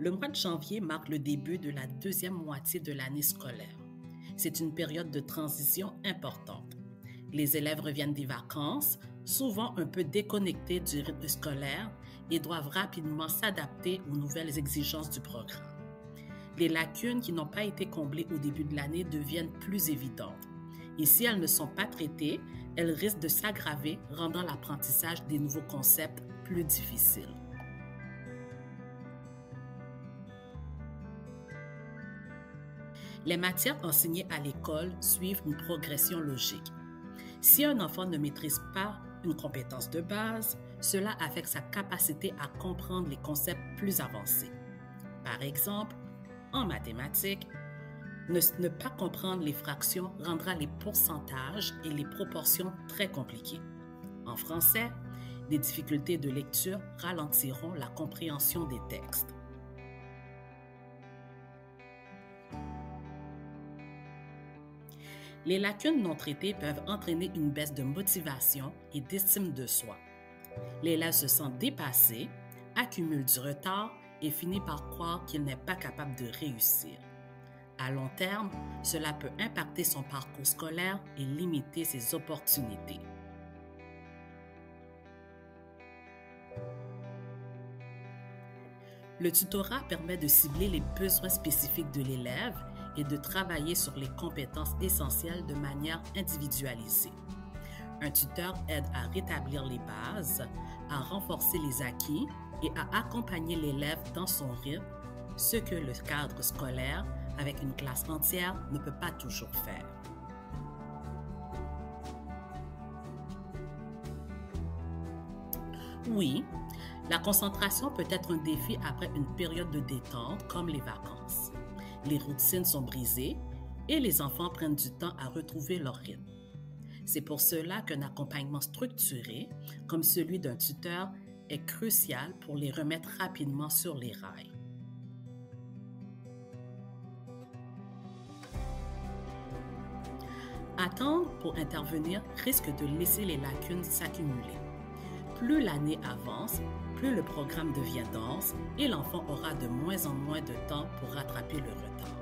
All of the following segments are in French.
Le mois de janvier marque le début de la deuxième moitié de l'année scolaire. C'est une période de transition importante. Les élèves reviennent des vacances, souvent un peu déconnectés du rythme scolaire et doivent rapidement s'adapter aux nouvelles exigences du programme. Les lacunes qui n'ont pas été comblées au début de l'année deviennent plus évidentes. Et si elles ne sont pas traitées, elles risquent de s'aggraver, rendant l'apprentissage des nouveaux concepts plus difficile. Les matières enseignées à l'école suivent une progression logique. Si un enfant ne maîtrise pas une compétence de base, cela affecte sa capacité à comprendre les concepts plus avancés. Par exemple, en mathématiques, ne pas comprendre les fractions rendra les pourcentages et les proportions très compliqués. En français, des difficultés de lecture ralentiront la compréhension des textes. Les lacunes non traitées peuvent entraîner une baisse de motivation et d'estime de soi. L'élève se sent dépassé, accumule du retard et finit par croire qu'il n'est pas capable de réussir. À long terme, cela peut impacter son parcours scolaire et limiter ses opportunités. Le tutorat permet de cibler les besoins spécifiques de l'élève et de travailler sur les compétences essentielles de manière individualisée. Un tuteur aide à rétablir les bases, à renforcer les acquis et à accompagner l'élève dans son rythme, ce que le cadre scolaire, avec une classe entière, ne peut pas toujours faire. Oui, la concentration peut être un défi après une période de détente comme les vacances. Les routines sont brisées et les enfants prennent du temps à retrouver leur rythme. C'est pour cela qu'un accompagnement structuré, comme celui d'un tuteur, est crucial pour les remettre rapidement sur les rails. Attendre pour intervenir risque de laisser les lacunes s'accumuler. Plus l'année avance, plus le programme devient dense et l'enfant aura de moins en moins de temps pour rattraper le retard.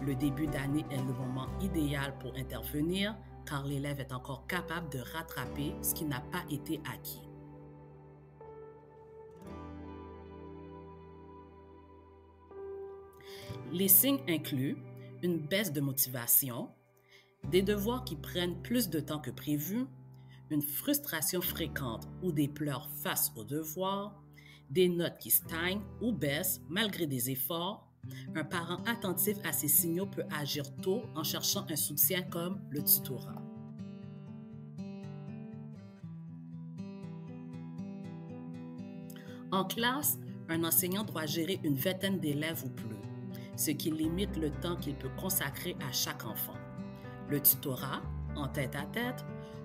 Le début d'année est le moment idéal pour intervenir car l'élève est encore capable de rattraper ce qui n'a pas été acquis. Les signes incluent une baisse de motivation, des devoirs qui prennent plus de temps que prévu, une frustration fréquente ou des pleurs face aux devoirs, des notes qui stagnent ou baissent malgré des efforts. Un parent attentif à ces signaux peut agir tôt en cherchant un soutien comme le tutorat. En classe, un enseignant doit gérer une vingtaine d'élèves ou plus, ce qui limite le temps qu'il peut consacrer à chaque enfant. Le tutorat, en tête-à-tête,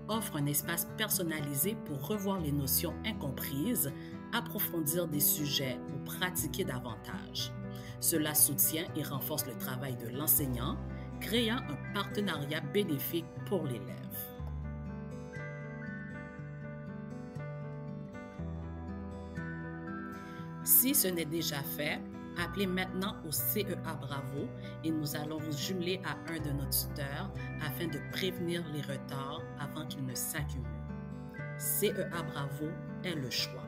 offre un espace personnalisé pour revoir les notions incomprises, approfondir des sujets ou pratiquer davantage. Cela soutient et renforce le travail de l'enseignant, créant un partenariat bénéfique pour l'élève. Si ce n'est déjà fait, appelez maintenant au CEA Bravo et nous allons vous jumeler à un de nos tuteurs afin de prévenir les retards avant qu'ils ne s'accumulent. CEA Bravo est le choix.